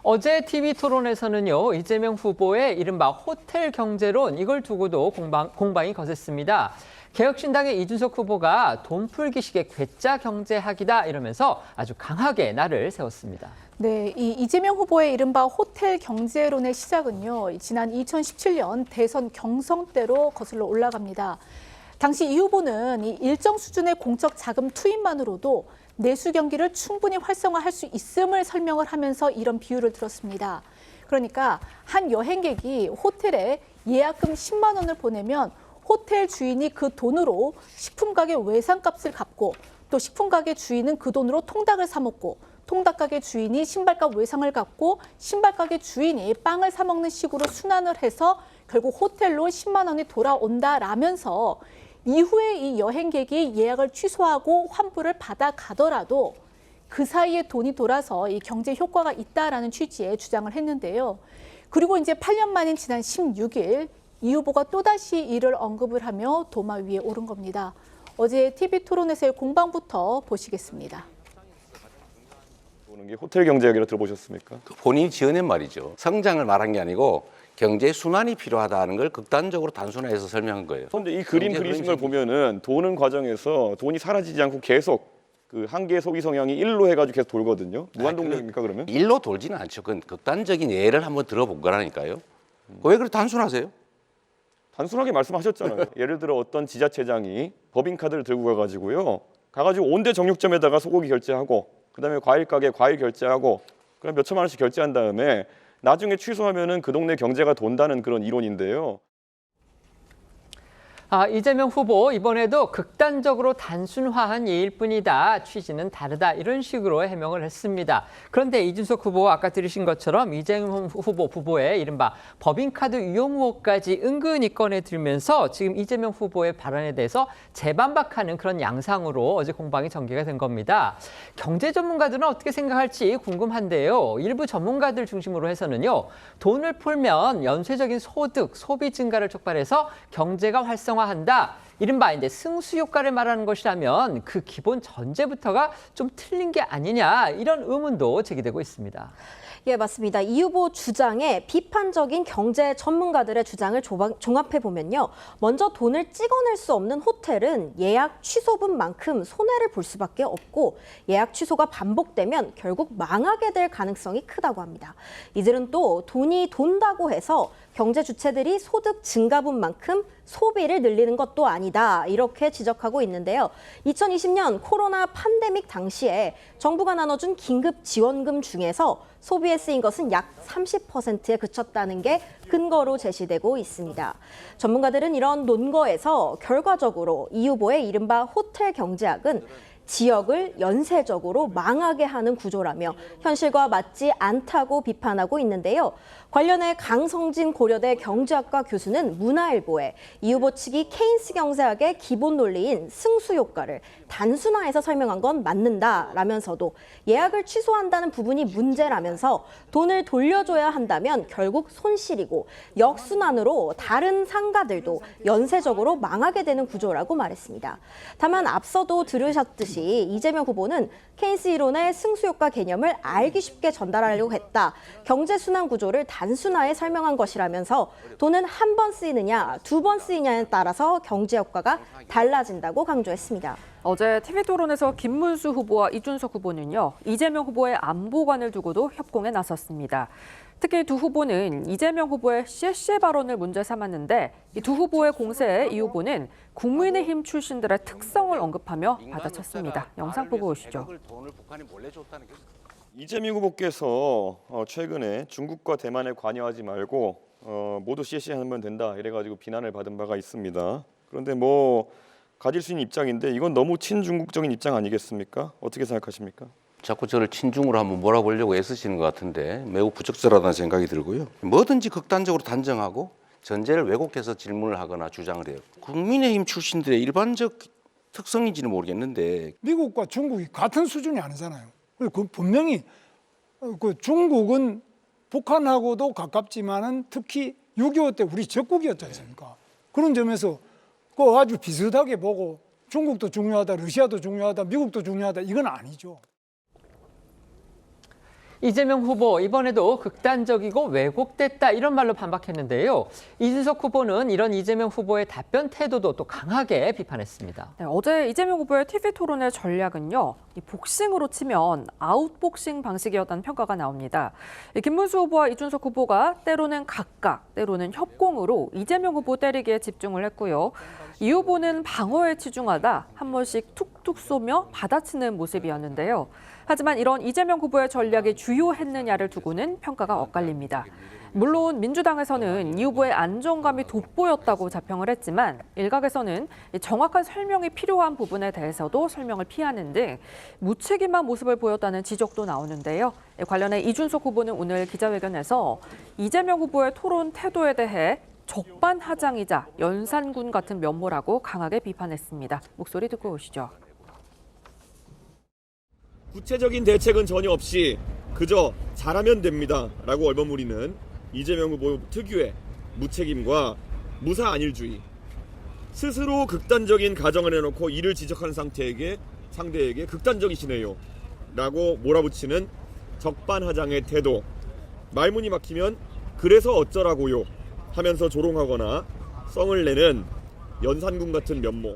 어제 TV 토론에서는요, 이재명 후보의 이른바 호텔 경제론 이걸 두고도 공방이 거셌습니다. 개혁신당의 이준석 후보가 돈 풀기식의 괴짜 경제학이다 이러면서 아주 강하게 날을 세웠습니다. 네, 이 이재명 후보의 이른바 호텔 경제론의 시작은요, 지난 2017년 대선 경선 때로 거슬러 올라갑니다. 당시 이 후보는 이 일정 수준의 공적 자금 투입만으로도 내수 경기를 충분히 활성화할 수 있음을 설명을 하면서 이런 비유를 들었습니다. 그러니까 한 여행객이 호텔에 예약금 10만 원을 보내면 호텔 주인이 그 돈으로 식품 가게 외상값을 갚고 또 식품 가게 주인은 그 돈으로 통닭을 사 먹고 통닭 가게 주인이 신발값 외상을 갚고 신발 가게 주인이 빵을 사 먹는 식으로 순환을 해서 결국 호텔로 10만 원이 돌아온다라면서 이후에 이 여행객이 예약을 취소하고 환불을 받아가더라도 그 사이에 돈이 돌아서 이 경제 효과가 있다라는 취지의 주장을 했는데요. 그리고 이제 8년 만인 지난 16일 이 후보가 또다시 이를 언급을 하며 도마 위에 오른 겁니다. 어제 TV 토론에서의 공방부터 보시겠습니다. 보는 게 호텔 경제학이라 들어보셨습니까? 본인이 지어낸 말이죠. 성장을 말한 게 아니고 경제 순환이 필요하다는 걸 극단적으로 단순화해서 설명한 거예요. 그런데 이 그림 그리신 걸 보면은 도는 과정에서 돈이 사라지지 않고 계속 그 한계 소비 성향이 일로 해가지고 계속 돌거든요. 무한동력입니까 그러면? 일로 돌지는 않죠. 그건 극단적인 예를 한번 들어본 거라니까요. 왜 그렇게 단순하세요? 단순하게 말씀하셨잖아요. 예를 들어 어떤 지자체장이 법인카드를 들고 가가지고요. 가가지고 온대 정육점에다가 소고기 결제하고 그다음에 과일 가게 과일 결제하고 그럼 몇 천만 원씩 결제한 다음에 나중에 취소하면은 그 동네 경제가 돈다는 그런 이론인데요. 이재명 후보 이번에도 극단적으로 단순화한 예일 뿐이다. 취지는 다르다. 이런 식으로 해명을 했습니다. 그런데 이준석 후보 아까 들으신 것처럼 이재명 후보 부부의 이른바 법인카드 유용 의혹까지 은근히 꺼내들면서 지금 이재명 후보의 발언에 대해서 재반박하는 그런 양상으로 어제 공방이 전개가 된 겁니다. 경제 전문가들은 어떻게 생각할지 궁금한데요. 일부 전문가들 중심으로 해서는요. 돈을 풀면 연쇄적인 소득, 소비 증가를 촉발해서 경제가 활성화한다. 이른바 이제 승수 효과를 말하는 것이라면 그 기본 전제부터가 좀 틀린 게 아니냐 이런 의문도 제기되고 있습니다. 예, 맞습니다. 이 후보 주장에 비판적인 경제 전문가들의 주장을 종합해 보면요. 먼저 돈을 찍어낼 수 없는 호텔은 예약 취소분만큼 손해를 볼 수밖에 없고 예약 취소가 반복되면 결국 망하게 될 가능성이 크다고 합니다. 이들은 또 돈이 돈다고 해서 경제 주체들이 소득 증가분만큼 소비를 늘리는 것도 아니다. 이렇게 지적하고 있는데요. 2020년 코로나 팬데믹 당시에 정부가 나눠준 긴급 지원금 중에서 소비에 쓰인 것은 약 30%에 그쳤다는 게 근거로 제시되고 있습니다. 전문가들은 이런 논거에서 결과적으로 이 후보의 이른바 호텔 경제학은 지역을 연쇄적으로 망하게 하는 구조라며 현실과 맞지 않다고 비판하고 있는데요. 관련해 강성진 고려대 경제학과 교수는 문화일보에 이 후보 측이 케인스 경제학의 기본 논리인 승수 효과를 단순화해서 설명한 건 맞는다라면서도 예약을 취소한다는 부분이 문제라면서 돈을 돌려줘야 한다면 결국 손실이고 역순환으로 다른 상가들도 연쇄적으로 망하게 되는 구조라고 말했습니다. 다만 앞서도 들으셨듯이 이재명 후보는 케인스 이론의 승수효과 개념을 알기 쉽게 전달하려고 했다. 경제순환 구조를 단순화해 설명한 것이라면서 돈은 한 번 쓰이느냐, 두 번 쓰이냐에 따라서 경제 효과가 달라진다고 강조했습니다. 어제 TV 토론에서 김문수 후보와 이준석 후보는요, 이재명 후보의 안보관을 두고도 협공에 나섰습니다. 특히 두 후보는 이재명 후보의 씨씨 발언을 문제 삼았는데 이 두 후보의 공세에 이 후보는 국민의힘 출신들의 특성을 언급하며 받아쳤습니다. 영상 보고 오시죠. 이재명 후보께서 최근에 중국과 대만에 관여하지 말고 모두 CC하면 된다 이래가지고 비난을 받은 바가 있습니다. 그런데 뭐 가질 수 있는 입장인데 이건 너무 친중국적인 입장 아니겠습니까? 어떻게 생각하십니까? 자꾸 저를 친중으로 한번 몰아보려고 애쓰시는 것 같은데 매우 부적절하다는 생각이 들고요. 뭐든지 극단적으로 단정하고 전제를 왜곡해서 질문을 하거나 주장을 해요. 국민의힘 출신들의 일반적 특성인지는 모르겠는데 미국과 중국이 같은 수준이 아니잖아요. 그 분명히 그 중국은 북한하고도 가깝지만은 특히 6.25 때 우리 적국이었지 않습니까? 그런 점에서 그 아주 비슷하게 보고 중국도 중요하다, 러시아도 중요하다, 미국도 중요하다 이건 아니죠. 이재명 후보 이번에도 극단적이고 왜곡됐다 이런 말로 반박했는데요. 이준석 후보는 이런 이재명 후보의 답변 태도도 또 강하게 비판했습니다. 네, 어제 이재명 후보의 TV 토론의 전략은요. 이 복싱으로 치면 아웃복싱 방식이었다는 평가가 나옵니다. 김문수 후보와 이준석 후보가 때로는 각각, 때로는 협공으로 이재명 후보 때리기에 집중을 했고요. 이 후보는 방어에 치중하다 한 번씩 툭툭 쏘며 받아치는 모습이었는데요. 하지만 이런 이재명 후보의 전략이 주요했느냐를 두고는 평가가 엇갈립니다. 물론 민주당에서는 이 후보의 안정감이 돋보였다고 자평을 했지만 일각에서는 정확한 설명이 필요한 부분에 대해서도 설명을 피하는 등 무책임한 모습을 보였다는 지적도 나오는데요. 관련해 이준석 후보는 오늘 기자회견에서 이재명 후보의 토론 태도에 대해 적반하장이자 연산군 같은 면모라고 강하게 비판했습니다. 목소리 듣고 오시죠. 구체적인 대책은 전혀 없이 그저 잘하면 됩니다 라고 얼버무리는 이재명 후보 특유의 무책임과 무사안일주의, 스스로 극단적인 가정을 해놓고 이를 지적한 상대에게 극단적이시네요 라고 몰아붙이는 적반하장의 태도, 말문이 막히면 그래서 어쩌라고요 하면서 조롱하거나 썽을 내는 연산군 같은 면모.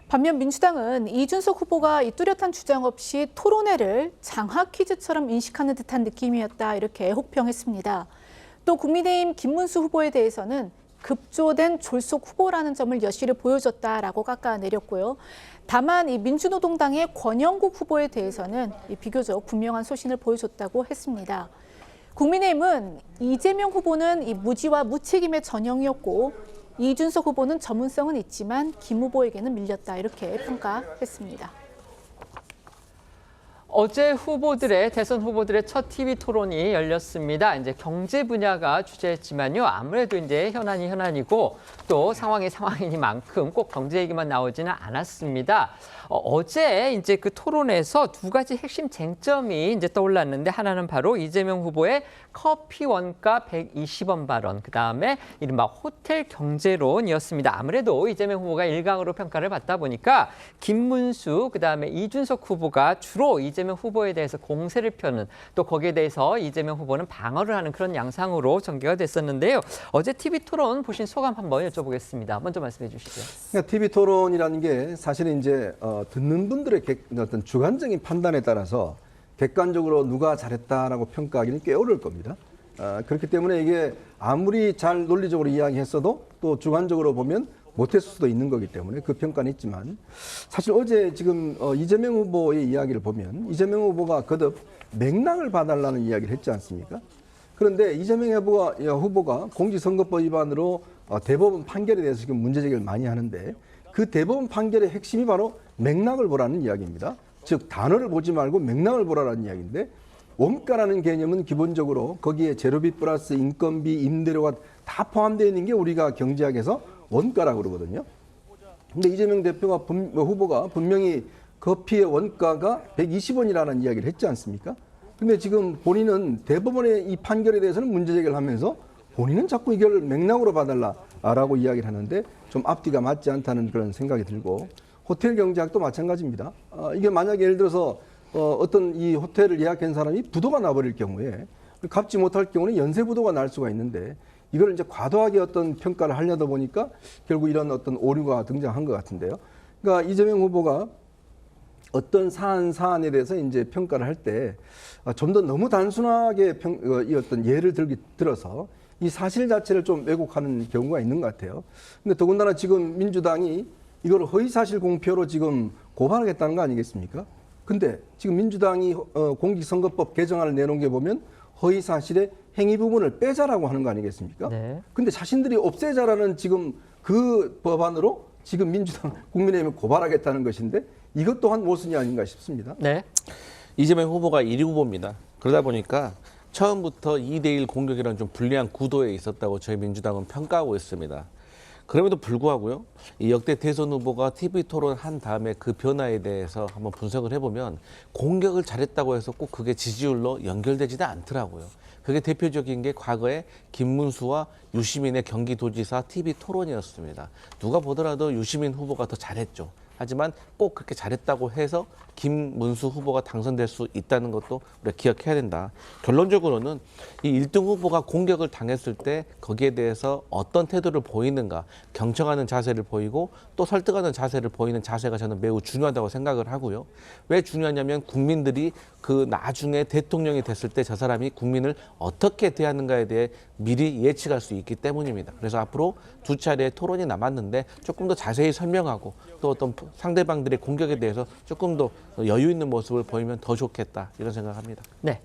반면 민주당은 이준석 후보가 이 뚜렷한 주장 없이 토론회를 장학 퀴즈처럼 인식하는 듯한 느낌이었다 이렇게 혹평했습니다. 또 국민의힘 김문수 후보에 대해서는 급조된 졸속 후보라는 점을 여실히 보여줬다라고 깎아내렸고요. 다만 이 민주노동당의 권영국 후보에 대해서는 비교적 분명한 소신을 보여줬다고 했습니다. 국민의힘은 이재명 후보는 이 무지와 무책임의 전형이었고 이준석 후보는 전문성은 있지만 김 후보에게는 밀렸다 이렇게 평가했습니다. 어제 대선 후보들의 첫 TV 토론이 열렸습니다. 이제 경제 분야가 주제였지만요. 아무래도 이제 현안이고 또 상황이 상황이니만큼 꼭 경제 얘기만 나오지는 않았습니다. 어제 이제 그 토론에서 두 가지 핵심 쟁점이 이제 떠올랐는데 하나는 바로 이재명 후보의 커피 원가 120원 발언, 그다음에 이른바 호텔 경제론이었습니다. 아무래도 이재명 후보가 일강으로 평가를 받다 보니까 김문수, 그다음에 이준석 후보가 주로 이재명 후보에 대해서 공세를 펴는, 또 거기에 대해서 이재명 후보는 방어를 하는 그런 양상으로 전개가 됐었는데요. 어제 TV 토론 보신 소감 한번 여쭤보겠습니다. 먼저 말씀해 주시죠. 그러니까 TV 토론이라는 게 사실은 이제 듣는 분들의 어떤 주관적인 판단에 따라서 객관적으로 누가 잘했다라고 평가하기는 꽤 어려울 겁니다. 그렇기 때문에 이게 아무리 잘 논리적으로 이야기했어도 또 주관적으로 보면 못했을 수도 있는 거기 때문에 그 평가는 있지만, 사실 어제 지금 이재명 후보의 이야기를 보면 이재명 후보가 거듭 맥락을 봐달라는 이야기를 했지 않습니까? 그런데 이재명 후보가 공직선거법 위반으로 대법원 판결에 대해서 지금 문제 제기를 많이 하는데, 그 대법원 판결의 핵심이 바로 맥락을 보라는 이야기입니다. 즉 단어를 보지 말고 맥락을 보라는 이야기인데, 원가라는 개념은 기본적으로 거기에 재료비 플러스 인건비, 임대료가 다 포함되어 있는 게 우리가 경제학에서 원가라고 그러거든요. 근데 이재명 후보가 분명히 커피의 원가가 120원이라는 이야기를 했지 않습니까? 근데 지금 본인은 대법원의 이 판결에 대해서는 문제 제기를 하면서 본인은 자꾸 이걸 맥락으로 봐달라라고 이야기를 하는데 좀 앞뒤가 맞지 않다는 그런 생각이 들고, 호텔 경제학도 마찬가지입니다. 이게 만약에 예를 들어서 어떤 이 호텔을 예약한 사람이 부도가 나버릴 경우에, 갚지 못할 경우는 연쇄 부도가 날 수가 있는데, 이걸 이제 과도하게 어떤 평가를 하려다 보니까 결국 이런 어떤 오류가 등장한 것 같은데요. 그러니까 이재명 후보가 어떤 사안에 대해서 이제 평가를 할 때 좀 더 너무 단순하게 이 어떤 예를 들어서 이 사실 자체를 좀 왜곡하는 경우가 있는 것 같아요. 근데 더군다나 지금 민주당이 이걸 허위사실 공표로 지금 고발하겠다는 거 아니겠습니까? 근데 지금 민주당이 공직선거법 개정안을 내놓은 게 보면 허위사실의 행위 부분을 빼자라고 하는 거 아니겠습니까? 네. 근데 자신들이 없애자라는 지금 그 법안으로 지금 민주당, 국민의힘을 고발하겠다는 것인데, 이것 또한 모순이 아닌가 싶습니다. 네. 이재명 후보가 1위 후보입니다. 그러다 보니까 처음부터 2대1 공격이라는 좀 불리한 구도에 있었다고 저희 민주당은 평가하고 있습니다. 그럼에도 불구하고요, 이 역대 대선 후보가 TV 토론한 다음에 그 변화에 대해서 한번 분석을 해보면 공격을 잘했다고 해서 꼭 그게 지지율로 연결되지도 않더라고요. 그게 대표적인 게 과거에 김문수와 유시민의 경기도지사 TV 토론이었습니다. 누가 보더라도 유시민 후보가 더 잘했죠. 하지만 꼭 그렇게 잘했다고 해서 김문수 후보가 당선될 수 있다는 것도 우리가 기억해야 된다. 결론적으로는 이 1등 후보가 공격을 당했을 때 거기에 대해서 어떤 태도를 보이는가, 경청하는 자세를 보이고 또 설득하는 자세를 보이는 자세가 저는 매우 중요하다고 생각을 하고요. 왜 중요하냐면 국민들이 그 나중에 대통령이 됐을 때 저 사람이 국민을 어떻게 대하는가에 대해 미리 예측할 수 있기 때문입니다. 그래서 앞으로 두 차례의 토론이 남았는데 조금 더 자세히 설명하고 또 어떤 상대방들의 공격에 대해서 조금 더 여유 있는 모습을 보이면 더 좋겠다 이런 생각합니다. 네.